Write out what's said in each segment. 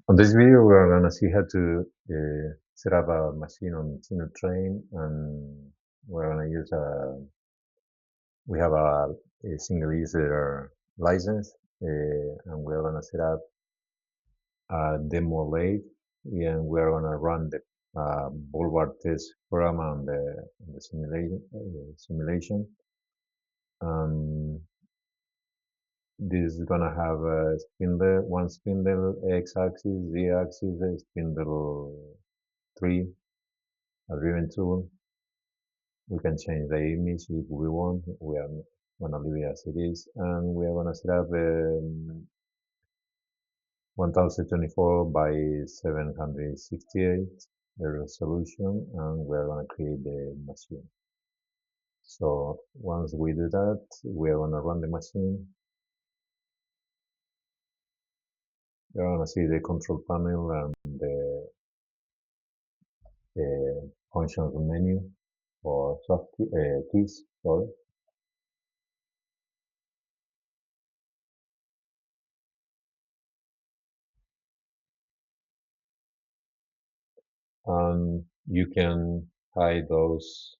On this video, we're going to see how to set up a machine on SinuTrain, and we're going to use we have a single user license, and we're going to set up a demo lathe, and we're going to run the Ballbar test program on the simulation. This is gonna have a spindle, one spindle, x-axis, z-axis, spindle 3, a driven tool. We can change the image if we want. We are gonna leave it as it is, and we are gonna set up 1024 by 768 the resolution, and we are gonna create the machine. So once we do that, we are gonna run the machine. You're gonna see the control panel and the functions menu or soft keys, sorry. And you can hide those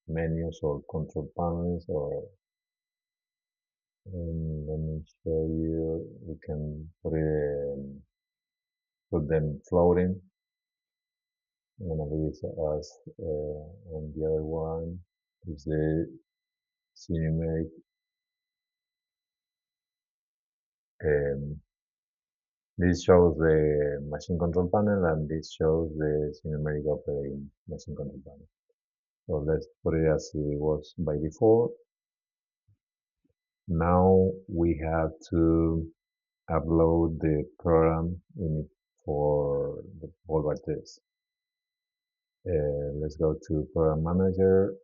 menus or control panels, or let me show you. We can put them floating. I'm gonna leave it as and the other one is the Sinumerik this shows the machine control panel, and this shows the Sinumerik Operate machine control panel. So let's put it as it was by default. Now we have to upload the program we need for the Ballbar test. Let's go to Program Manager,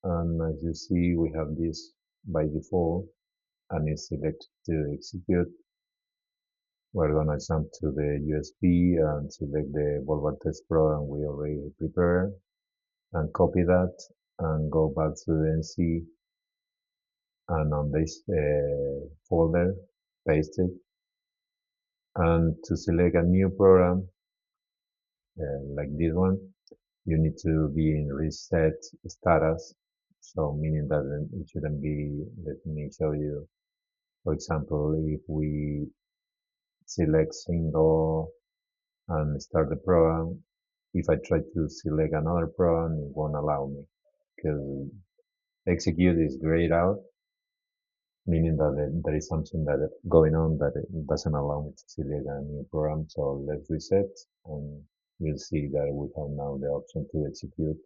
and as you see, we have this by default, and it's selected to execute. We're gonna jump to the USB and select the Ballbar test program we already prepared, and copy that, and go back to the NC, and on this folder, paste it. And to select a new program, like this one, you need to be in reset status. So meaning that it shouldn't be, let me show you. For example, if we select single and start the program, if I try to select another program, it won't allow me, because execute is grayed out, meaning that there is something that going on that it doesn't allow me to select a new program. So let's reset, and you'll see that we have now the option to execute,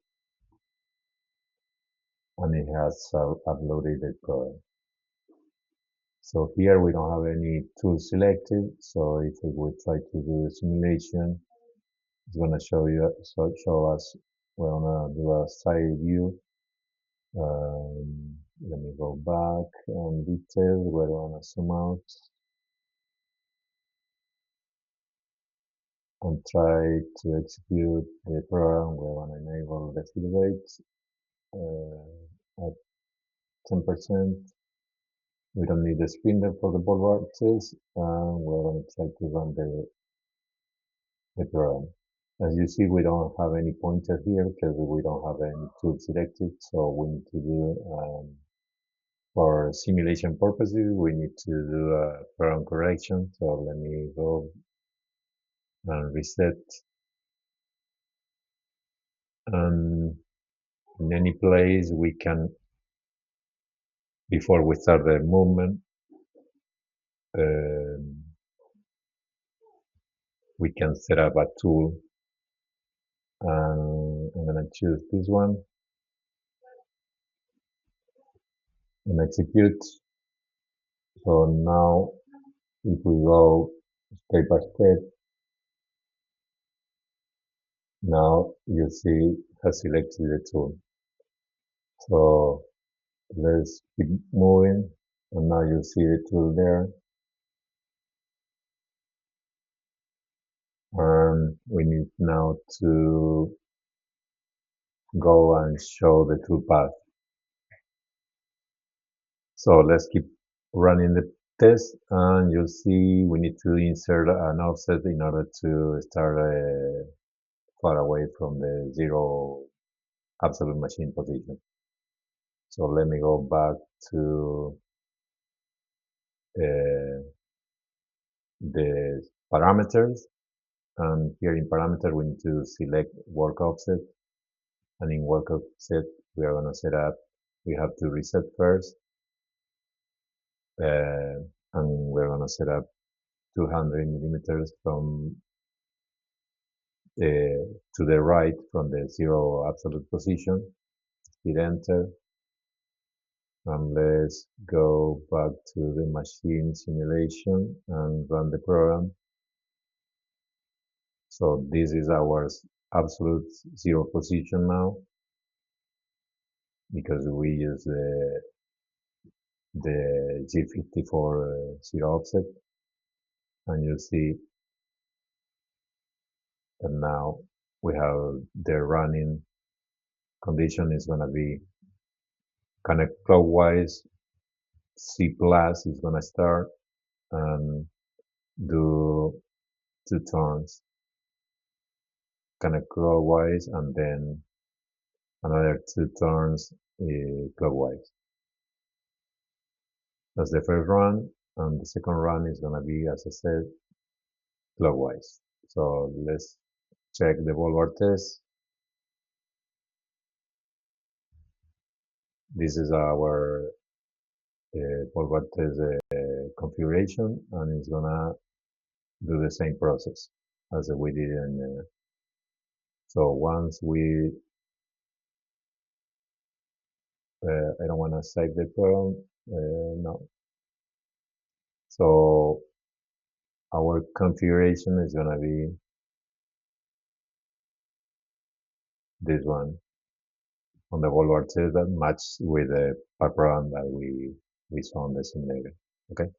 and it has uploaded the program. So here we don't have any tool selected. So if we would try to do the simulation, it's gonna show us. We're gonna do a side view. Let me go back and details. We're gonna zoom out and try to execute the program. We're gonna enable the fill rate at 10%. We don't need the spindle for the Ballbar test, and we're going to try to run the program. As you see, we don't have any pointer here because we don't have any tool selected, so we need to do, for simulation purposes, we need to do a program correction. So let me go and reset. And in any place we can, before we start the movement, we can set up a tool, and I'm going to choose this one and execute. So now if we go step by step, now you see has selected the tool. So let's keep moving, and now you see the tool there. And we need now to go and show the tool path. So let's keep running the test, and you'll see we need to insert an offset in order to start far away from the zero absolute machine position. So let me go back to the parameters, and here in parameter we need to select work offset, and in work offset we are going to set up, we have to reset first, and we're going to set up 200 millimeters from to the right from the zero absolute position. Hit enter, and let's go back to the machine simulation and run the program. So this is our absolute zero position now, because we use the G54 zero offset, and you see that now we have the running condition is going to be counterclockwise. C plus is going to start and do 2 turns counterclockwise, and then another 2 turns clockwise. That's the first run, and the second run is going to be, as I said, clockwise. So let's check the Ballbar test. This is our Ballbar test configuration, and it's gonna do the same process as we did in. So once we, I don't want to save the program. No. So our configuration is gonna be this one on the Ballbar test that matches with the program that we saw on the simulator. Okay.